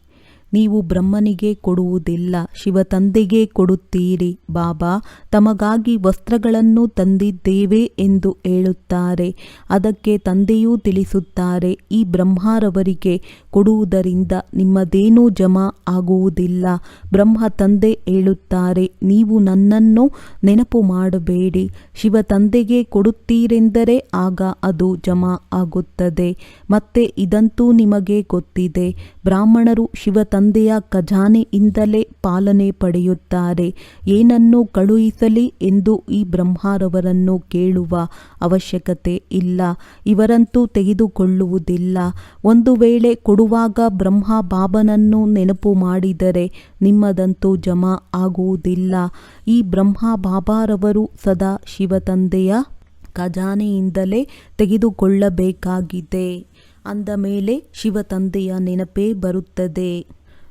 ನೀವು ಬ್ರಹ್ಮನಿಗೆ ಕೊಡುವುದಿಲ್ಲ, ಶಿವ ತಂದೆಗೆ ಕೊಡುತ್ತೀರಿ. ಬಾಬಾ ತಮಗಾಗಿ ವಸ್ತ್ರಗಳನ್ನು ತಂದಿದ್ದೇವೆ ಎಂದು ಹೇಳುತ್ತಾರೆ. ಅದಕ್ಕೆ ತಂದೆಯೂ ತಿಳಿಸುತ್ತಾರೆ, ಈ ಬ್ರಹ್ಮರವರಿಗೆ ಕೊಡುವುದರಿಂದ ನಿಮ್ಮದೇನೂ ಜಮಾ ಆಗುವುದಿಲ್ಲ. ಬ್ರಹ್ಮ ತಂದೆ ಹೇಳುತ್ತಾರೆ, ನೀವು ನನ್ನನ್ನು ನೆನಪು ಮಾಡಬೇಡಿ. ಶಿವ ತಂದೆಗೆ ಕೊಡುತ್ತೀರೆಂದರೆ ಆಗ ಅದು ಜಮಾ ಆಗುತ್ತದೆ. ಮತ್ತೆ ಇದಂತೂ ನಿಮಗೆ ಗೊತ್ತಿದೆ, ಬ್ರಾಹ್ಮಣರು ಶಿವ ತಂದೆಯ ಖಜಾನೆಯಿಂದಲೇ ಪಾಲನೆ ಪಡೆಯುತ್ತಾರೆ. ಏನನ್ನು ಕಳುಹಿಸಲಿ ಎಂದು ಈ ಬ್ರಹ್ಮರವರನ್ನು ಕೇಳುವ ಅವಶ್ಯಕತೆ ಇಲ್ಲ. ಇವರಂತೂ ತೆಗೆದುಕೊಳ್ಳುವುದಿಲ್ಲ. ಒಂದು ವೇಳೆ ಕೊಡುವಾಗ ಬ್ರಹ್ಮ ಬಾಬನನ್ನು ನೆನಪು ಮಾಡಿದರೆ ನಿಮ್ಮದಂತೂ ಜಮಾ ಆಗುವುದಿಲ್ಲ. ಈ ಬ್ರಹ್ಮ ಬಾಬಾರವರು ಸದಾ ಶಿವ ತಂದೆಯ ಖಜಾನೆಯಿಂದಲೇ ತೆಗೆದುಕೊಳ್ಳಬೇಕಾಗಿದೆ. ಅಂದ ಮೇಲೆ ಶಿವ ತಂದೆಯ ನೆನಪೇ ಬರುತ್ತದೆ.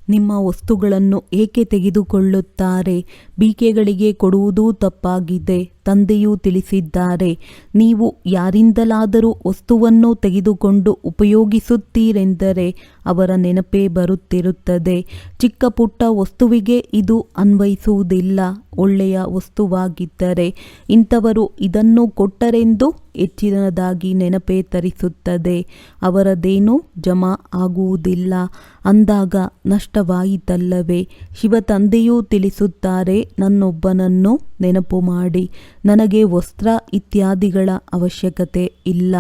ನಿಮ್ಮ ವಸ್ತುಗಳನ್ನು ಏಕೆ ತೆಗೆದುಕೊಳ್ಳುತ್ತಾರೆ? ಬೀಕೆಗಳಿಗೆ ಕೊಡುವುದೂ ತಪ್ಪಾಗಿದೆ. ತಂದೆಯೂ ತಿಳಿಸಿದ್ದಾರೆ, ನೀವು ಯಾರಿಂದಲಾದರೂ ವಸ್ತುವನ್ನು ತೆಗೆದುಕೊಂಡು ಉಪಯೋಗಿಸುತ್ತೀರೆಂದರೆ ಅವರ ನೆನಪೇ ಬರುತ್ತಿರುತ್ತದೆ. ಚಿಕ್ಕ ಪುಟ್ಟ ವಸ್ತುವಿಗೆ ಇದು ಅನ್ವಯಿಸುವುದಿಲ್ಲ. ಒಳ್ಳೆಯ ವಸ್ತುವಾಗಿದ್ದರೆ ಇಂಥವರು ಇದನ್ನು ಕೊಟ್ಟರೆಂದು ಹೆಚ್ಚಿನದಾಗಿ ನೆನಪೇ ತರಿಸುತ್ತದೆ. ಅವರದೇನೂ ಜಮಾ ಆಗುವುದಿಲ್ಲ. ಅಂದಾಗ ನಷ್ಟವಾಯಿತಲ್ಲವೇ? ಶಿವ ತಂದೆಯೂ ತಿಳಿಸುತ್ತಾರೆ, ನನ್ನೊಬ್ಬನನ್ನು ನೆನಪು ಮಾಡಿ. ನನಗೆ ವಸ್ತ್ರ ಇತ್ಯಾದಿಗಳ ಅವಶ್ಯಕತೆ ಇಲ್ಲ.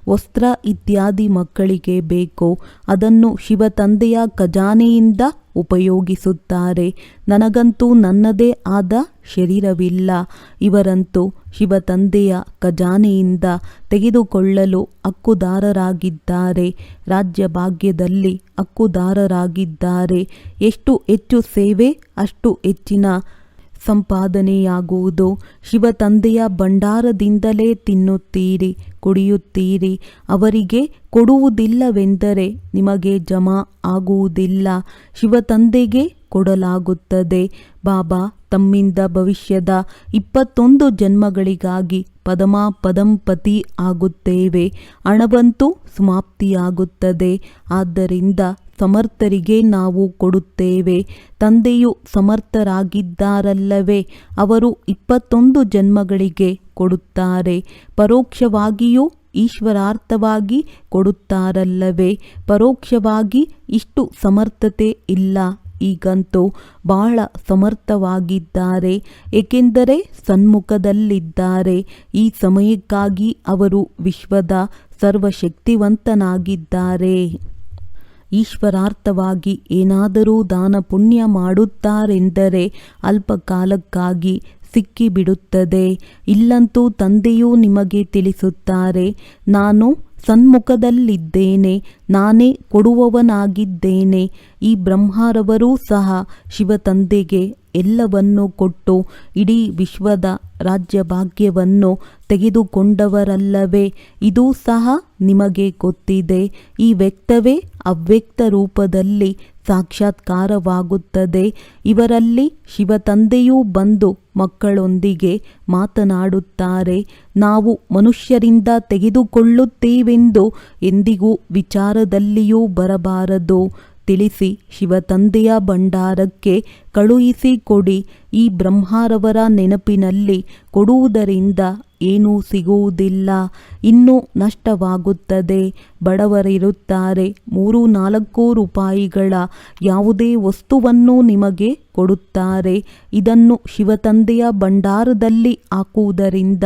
ವಸ್ತ್ರ ಇತ್ಯಾದಿ ಮಕ್ಕಳಿಗೆ ಬೇಕು. ಅದನ್ನು ಶಿವ ತಂದೆಯ ಖಜಾನೆಯಿಂದ ಉಪಯೋಗಿಸುತ್ತಾರೆ. ನನಗಂತೂ ನನ್ನದೇ ಆದ ಶರೀರವಿಲ್ಲ. ಇವರಂತೂ ಶಿವ ತಂದೆಯ ಖಜಾನೆಯಿಂದ ತೆಗೆದುಕೊಳ್ಳಲು ಹಕ್ಕುದಾರರಾಗಿದ್ದಾರೆ. ರಾಜ್ಯ ಭಾಗ್ಯದಲ್ಲಿ ಹಕ್ಕುದಾರರಾಗಿದ್ದಾರೆ. ಎಷ್ಟು ಹೆಚ್ಚು ಸೇವೆ ಅಷ್ಟು ಹೆಚ್ಚಿನ ಸಂಪಾದನೆಯಾಗುವುದು. ಶಿವ ತಂದೆಯ ಭಂಡಾರದಿಂದಲೇ ತಿನ್ನುತ್ತೀರಿ, ಕುಡಿಯುತ್ತೀರಿ. ಅವರಿಗೆ ಕೊಡುವುದಿಲ್ಲವೆಂದರೆ ನಿಮಗೆ ಜಮಾ ಆಗುವುದಿಲ್ಲ. ಶಿವ ತಂದೆಗೆ ಕೊಡಲಾಗುತ್ತದೆ. ಬಾಬಾ ತಮ್ಮಿಂದ ಭವಿಷ್ಯದ 21 ಜನ್ಮಗಳಿಗಾಗಿ ಪದಂಪತಿ ಆಗುತ್ತೇವೆ. ಹಣವಂತೂ ಸಮಾಪ್ತಿಯಾಗುತ್ತದೆ. ಆದ್ದರಿಂದ ಸಮರ್ಥರಿಗೆ ನಾವು ಕೊಡುತ್ತೇವೆ. ತಂದೆಯು ಸಮರ್ಥರಾಗಿದ್ದಾರಲ್ಲವೇ? ಅವರು 21 ಜನ್ಮಗಳಿಗೆ ಕೊಡುತ್ತಾರೆ. ಪರೋಕ್ಷವಾಗಿಯೂ ಈಶ್ವರಾರ್ಥವಾಗಿ ಕೊಡುತ್ತಾರಲ್ಲವೇ? ಪರೋಕ್ಷವಾಗಿ ಇಷ್ಟು ಸಮರ್ಥತೆ ಇಲ್ಲ. ಈಗಂತೂ ಬಹಳ ಸಮರ್ಥವಾಗಿದ್ದಾರೆ, ಏಕೆಂದರೆ ಸನ್ಮುಖದಲ್ಲಿದ್ದಾರೆ. ಈ ಸಮಯಕ್ಕಾಗಿ ಅವರು ವಿಶ್ವದ ಸರ್ವಶಕ್ತಿವಂತನಾಗಿದ್ದಾರೆ. ಈಶ್ವರಾರ್ಥವಾಗಿ ಏನಾದರೂ ದಾನ ಪುಣ್ಯ ಮಾಡುತ್ತಾರೆಂದರೆ ಅಲ್ಪ ಕಾಲಕ್ಕಾಗಿ ಸಿಕ್ಕಿಬಿಡುತ್ತದೆ. ಇಲ್ಲಂತೂ ತಂದೆಯೂ ನಿಮಗೆ ತಿಳಿಸುತ್ತಾರೆ, ನಾನು ಸನ್ಮುಖದಲ್ಲಿದ್ದೇನೆ, ನಾನೇ ಕೊಡುವವನಾಗಿದ್ದೇನೆ. ಈ ಬ್ರಹ್ಮರವರೂ ಸಹ ಶಿವ ತಂದೆಗೆ ಎಲ್ಲವನ್ನೂ ಕೊಟ್ಟು ಇಡೀ ವಿಶ್ವದ ರಾಜ್ಯಭಾಗ್ಯವನ್ನು ತೆಗೆದುಕೊಂಡವರಲ್ಲವೇ? ಇದೂ ಸಹ ನಿಮಗೆ ಗೊತ್ತಿದೆ. ಈ ವ್ಯಕ್ತವೇ ಅವ್ಯಕ್ತ ರೂಪದಲ್ಲಿ ಸಾಕ್ಷಾತ್ಕಾರವಾಗುತ್ತದೆ. ಇವರಲ್ಲಿ ಶಿವ ತಂದೆಯೂ ಬಂದು ಮಕ್ಕಳೊಂದಿಗೆ ಮಾತನಾಡುತ್ತಾರೆ. ನಾವು ಮನುಷ್ಯರಿಂದ ತೆಗೆದುಕೊಳ್ಳುತ್ತೇವೆಂದು ಎಂದಿಗೂ ವಿಚಾರದಲ್ಲಿಯೂ ಬರಬಾರದು. ತಿಳಿಸಿ ಶಿವ ತಂದೆಯ ಭಂಡಾರಕ್ಕೆ ಕಳುಹಿಸಿಕೊಡಿ. ಈ ಬ್ರಹ್ಮರವರ ನೆನಪಿನಲ್ಲಿ ಕೊಡುವುದರಿಂದ ಏನೂ ಸಿಗುವುದಿಲ್ಲ, ಇನ್ನೂ ನಷ್ಟವಾಗುತ್ತದೆ. ಬಡವರಿರುತ್ತಾರೆ, 3-4 ರೂಪಾಯಿಗಳ ಯಾವುದೇ ವಸ್ತುವನ್ನು ನಿಮಗೆ ಕೊಡುತ್ತಾರೆ. ಇದನ್ನು ಶಿವತಂದೆಯ ಭಂಡಾರದಲ್ಲಿ ಹಾಕುವುದರಿಂದ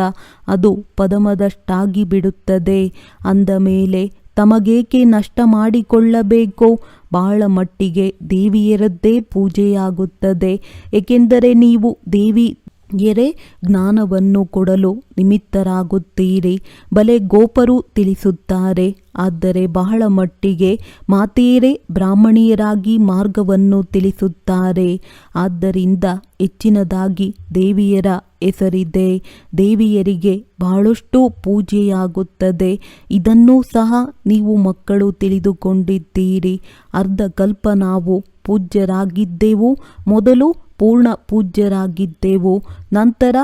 ಅದು ಪದಮದಷ್ಟಾಗಿ ಬಿಡುತ್ತದೆ. ಅಂದ ಮೇಲೆ ತಮಗೇಕೆ ನಷ್ಟ ಮಾಡಿಕೊಳ್ಳಬೇಕು? ಬಹಳ ಮಟ್ಟಿಗೆ ದೇವಿಯರದ್ದೇ ಪೂಜೆಯಾಗುತ್ತದೆ. ಏಕೆಂದರೆ ನೀವು ದೇವಿಯರೇ ಜ್ಞಾನವನ್ನು ಕೊಡಲು ನಿಮಿತ್ತರಾಗುತ್ತೀರಿ. ಬಲೆ ಗೋಪರು ತಿಳಿಸುತ್ತಾರೆ. ಆದರೆ ಬಹಳ ಮಟ್ಟಿಗೆ ಮಾತೆಯರೇ ಬ್ರಾಹ್ಮಣಿಯರಾಗಿ ಮಾರ್ಗವನ್ನು ತಿಳಿಸುತ್ತಾರೆ. ಆದ್ದರಿಂದ ಹೆಚ್ಚಿನದಾಗಿ ದೇವಿಯರ ಹೆಸರಿದೆ. ದೇವಿಯರಿಗೆ ಬಹಳಷ್ಟು ಪೂಜೆಯಾಗುತ್ತದೆ. ಇದನ್ನೂ ಸಹ ನೀವು ಮಕ್ಕಳು ತಿಳಿದುಕೊಂಡಿದ್ದೀರಿ. ಅರ್ಧ ಕಲ್ಪ ನಾವು ಪೂಜ್ಯರಾಗಿದ್ದೆವು. ಮೊದಲು ಪೂರ್ಣ ಪೂಜ್ಯರಾಗಿದ್ದೆವು. ನಂತರ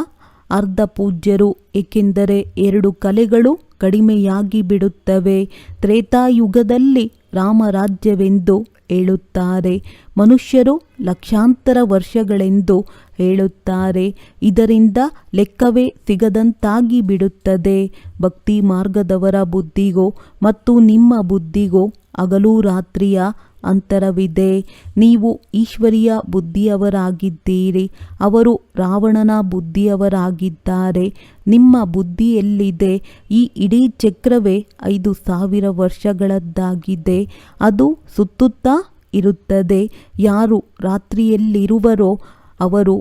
ಅರ್ಧ ಪೂಜ್ಯರು, ಏಕೆಂದರೆ 2 ಕಲೆಗಳು ಕಡಿಮೆಯಾಗಿ ಬಿಡುತ್ತವೆ. ತ್ರೇತಾಯುಗದಲ್ಲಿ ರಾಮರಾಜ್ಯವೆಂದು ಹೇಳುತ್ತಾರೆ. ಮನುಷ್ಯರು ಲಕ್ಷಾಂತರ ವರ್ಷಗಳೆಂದು ಹೇಳುತ್ತಾರೆ. ಇದರಿಂದ ಲೆಕ್ಕವೇ ಸಿಗದಂತಾಗಿ ಬಿಡುತ್ತದೆ. ಭಕ್ತಿ ಮಾರ್ಗದವರ ಬುದ್ಧಿಗೋ ಮತ್ತು ನಿಮ್ಮ ಬುದ್ಧಿಗೋ ಹಗಲು ರಾತ್ರಿಯ ಅಂತರವಿದೆ. ನೀವು ಈಶ್ವರಿಯ ಬುದ್ಧಿಯವರಾಗಿದ್ದೀರಿ, ಅವರು ರಾವಣನ ಬುದ್ಧಿಯವರಾಗಿದ್ದಾರೆ. ನಿಮ್ಮ ಬುದ್ಧಿಯಲ್ಲಿದೆ. ಈ ಇಡೀ ಚಕ್ರವೇ 5,000 ವರ್ಷಗಳದ್ದಾಗಿದೆ. ಅದು ಸುತ್ತುತ್ತಾ ಇರುತ್ತದೆ. ಯಾರು ರಾತ್ರಿಯಲ್ಲಿರುವರೋ ಅವರು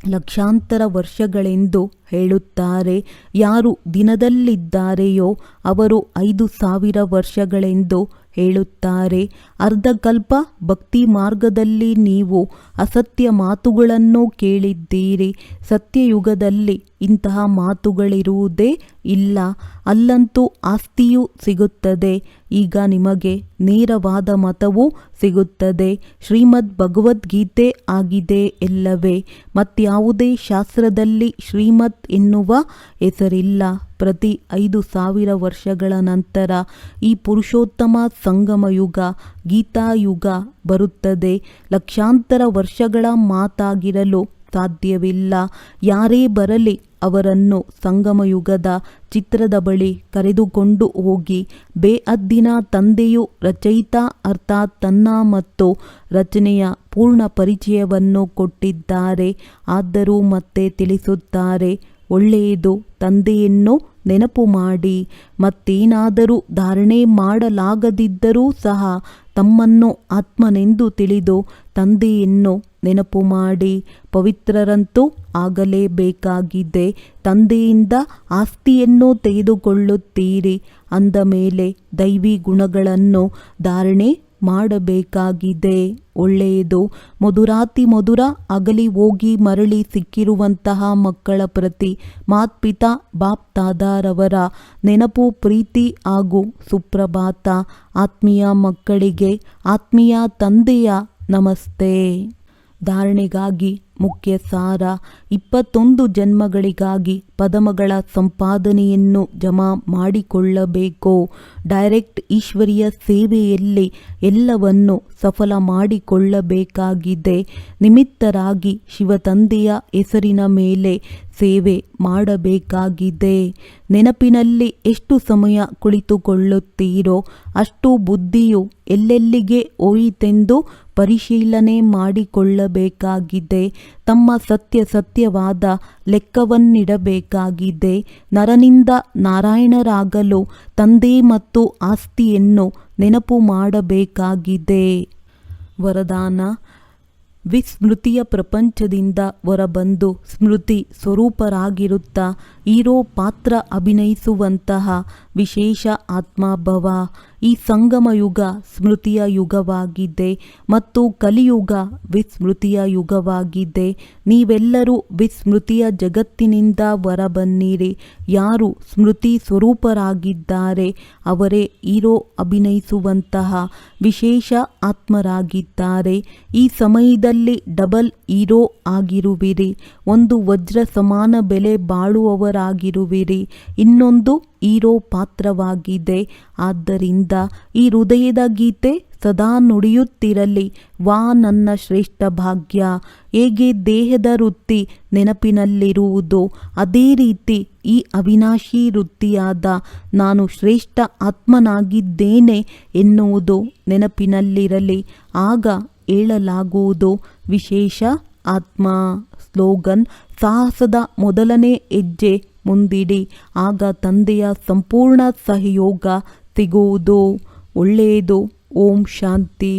ಲಕ್ಷಾಂತರ ವರ್ಷಗಳೆಂದು ಹೇಳುತ್ತಾರೆ. ಯಾರು ದಿನದಲ್ಲಿದ್ದಾರೆಯೋ ಅವರು 5,000 ವರ್ಷಗಳೆಂದು ಹೇಳುತ್ತಾರೆ. ಅರ್ಧಕಲ್ಪ ಭಕ್ತಿ ಮಾರ್ಗದಲ್ಲಿ ನೀವು ಅಸತ್ಯ ಮಾತುಗಳನ್ನು ಕೇಳಿದ್ದೀರಿ. ಸತ್ಯಯುಗದಲ್ಲಿ ಇಂತಹ ಮಾತುಗಳಿರುವುದೇ ಇಲ್ಲ. ಅಲ್ಲಂತೂ ಆಸ್ತಿಯೂ ಸಿಗುತ್ತದೆ. ಈಗ ನಿಮಗೆ ನೇರವಾದ ಮತವೂ ಸಿಗುತ್ತದೆ. ಶ್ರೀಮದ್ ಭಗವದ್ಗೀತೆ ಆಗಿದೆ ಎಲ್ಲವೇ. ಮತ್ಯಾವುದೇ ಶಾಸ್ತ್ರದಲ್ಲಿ ಶ್ರೀಮತ್ ಎನ್ನುವ ಹೆಸರಿಲ್ಲ. ಪ್ರತಿ 5,000 ವರ್ಷಗಳ ನಂತರ ಈ ಪುರುಷೋತ್ತಮ ಸಂಗಮಯುಗ ಗೀತಾಯುಗ ಬರುತ್ತದೆ. ಲಕ್ಷಾಂತರ ವರ್ಷಗಳ ಮಾತಾಗಿರಲು ಸಾಧ್ಯವಿಲ್ಲ. ಯಾರೇ ಬರಲಿ ಅವರನ್ನು ಸಂಗಮಯುಗದ ಚಿತ್ರದ ಬಳಿ ಕರೆದುಕೊಂಡು ಹೋಗಿ ಬೇಅದ್ದಿನ ತಂದೆಯು ರಚಯಿತ ಅರ್ಥಾತ್ ತನ್ನ ಮತ್ತು ರಚನೆಯ ಪೂರ್ಣ ಪರಿಚಯವನ್ನು ಕೊಟ್ಟಿದ್ದಾರೆ. ಆದರೂ ಮತ್ತೆ ತಿಳಿಸುತ್ತಾರೆ, ಒಳ್ಳೆಯದು, ತಂದೆಯನ್ನು ನೆನಪು ಮಾಡಿ. ಮತ್ತೇನಾದರೂ ಧಾರಣೆ ಮಾಡಲಾಗದಿದ್ದರೂ ಸಹ ತಮ್ಮನ್ನು ಆತ್ಮನೆಂದು ತಿಳಿದು ತಂದೆಯನ್ನು ನೆನಪು ಮಾಡಿ. ಪವಿತ್ರರಂತೂ ಆಗಲೇಬೇಕಾಗಿದೆ. ತಂದೆಯಿಂದ ಆಸ್ತಿಯನ್ನು ತೆಗೆದುಕೊಳ್ಳುತ್ತೀರಿ ಅಂದ ಮೇಲೆ ದೈವಿ ಗುಣಗಳನ್ನು ಧಾರಣೆ ಮಾಡಬೇಕಾಗಿದೆ. ಒಳ್ಳೆಯದು. ಮಧುರಾತಿ ಮಧುರ ಅಗಲಿ ಹೋಗಿ ಮರಳಿ ಸಿಕ್ಕಿರುವಂತಹ ಮಕ್ಕಳ ಪ್ರತಿ ಮಾತ್ಪಿತಾ ಬಾಪ್ ದಾದಾರವರ ನೆನಪು, ಪ್ರೀತಿ ಹಾಗೂ ಸುಪ್ರಭಾತ. ಆತ್ಮೀಯ ಮಕ್ಕಳಿಗೆ ಆತ್ಮೀಯ ತಂದೆಯ ನಮಸ್ತೆ. ಧಾರಣೆಗಾಗಿ ಮುಖ್ಯ ಸಾರ: 21 ಜನ್ಮಗಳಿಗಾಗಿ ಪದಮಗಳ ಸಂಪಾದನೆಯನ್ನು ಜಮಾ ಮಾಡಿಕೊಳ್ಳಬೇಕು. ಡೈರೆಕ್ಟ್ ಈಶ್ವರಿಯ ಸೇವೆಯಲ್ಲಿ ಎಲ್ಲವನ್ನು ಸಫಲ ಮಾಡಿಕೊಳ್ಳಬೇಕಾಗಿದೆ. ನಿಮಿತ್ತರಾಗಿ ಶಿವತಂದೆಯ ಹೆಸರಿನ ಮೇಲೆ ಸೇವೆ ಮಾಡಬೇಕಾಗಿದೆ. ನೆನಪಿನಲ್ಲಿ ಎಷ್ಟು ಸಮಯ ಕುಳಿತುಕೊಳ್ಳುತ್ತೀರೋ ಅಷ್ಟು ಬುದ್ಧಿಯು ಎಲ್ಲೆಲ್ಲಿಗೆ ಹೋಯಿತೆಂದು ಪರಿಶೀಲನೆ ಮಾಡಿಕೊಳ್ಳಬೇಕಾಗಿದೆ. ತಮ್ಮ ಸತ್ಯವಾದ ಲೆಕ್ಕವನ್ನಿಡಬೇಕಾಗಿದೆ. ನರನಿಂದ ನಾರಾಯಣರಾಗಲು ತಂದೆ ಮತ್ತು ಆಸ್ತಿಯನ್ನು ನೆನಪು ಮಾಡಬೇಕಾಗಿದೆ. ವರದಾನ: ವಿಸ್ಮೃತಿಯ ಪ್ರಪಂಚದಿಂದ ಹೊರಬಂದು ಸ್ಮೃತಿ ಸ್ವರೂಪರಾಗಿರುತ್ತಾ ಹೀರೋ ಪಾತ್ರ ಅಭಿನಯಿಸುವಂತಹ ವಿಶೇಷ ಆತ್ಮಭವ. ಈ ಸಂಗಮಯುಗ ಸ್ಮೃತಿಯ ಯುಗವಾಗಿದೆ ಮತ್ತು ಕಲಿಯುಗ ವಿಸ್ಮೃತಿಯ ಯುಗವಾಗಿದೆ. ನೀವೆಲ್ಲರೂ ವಿಸ್ಮೃತಿಯ ಜಗತ್ತಿನಿಂದ ಹೊರಬನ್ನಿರಿ. ಯಾರು ಸ್ಮೃತಿ ಸ್ವರೂಪರಾಗಿದ್ದಾರೆ ಅವರೇ ಹೀರೋ ಅಭಿನಯಿಸುವಂತಹ ವಿಶೇಷ ಆತ್ಮರಾಗಿದ್ದಾರೆ. ಈ ಸಮಯದಲ್ಲಿ ಡಬಲ್ ಹೀರೋ ಆಗಿರುವಿರಿ. ಒಂದು ವಜ್ರ ಸಮಾನ ಬೆಲೆ ಬಾಳುವವರಾಗಿರುವಿರಿ. ಇನ್ನೊಂದು ಹೀರೋ ಪಾತ್ರವಾಗಿದೆ. ಆದ್ದರಿಂದ ಈ ಹೃದಯದ ಗೀತೆ ಸದಾ ನುಡಿಯುತ್ತಿರಲಿ, ವಾ ನನ್ನ ಶ್ರೇಷ್ಠ ಭಾಗ್ಯ. ಹೇಗೆ ದೇಹದ ವೃತ್ತಿ ನೆನಪಿನಲ್ಲಿರುವುದು, ಅದೇ ರೀತಿ ಈ ಅವಿನಾಶಿ ವೃತ್ತಿಯಾದ ನಾನು ಶ್ರೇಷ್ಠ ಆತ್ಮನಾಗಿದ್ದೇನೆ ಎನ್ನುವುದು ನೆನಪಿನಲ್ಲಿರಲಿ. ಆಗ ಹೇಳಲಾಗುವುದು ವಿಶೇಷ ಆತ್ಮ. ಸ್ಲೋಗನ್: ಸಾಹಸದ ಮೊದಲನೇ ಹೆಜ್ಜೆ ಮುಂದಿಡಿ, ಆಗ ತಂದೆಯ ಸಂಪೂರ್ಣ ಸಹಯೋಗ ಸಿಗುವುದು. ಒಳ್ಳೆಯದು. ಓಂ ಶಾಂತಿ.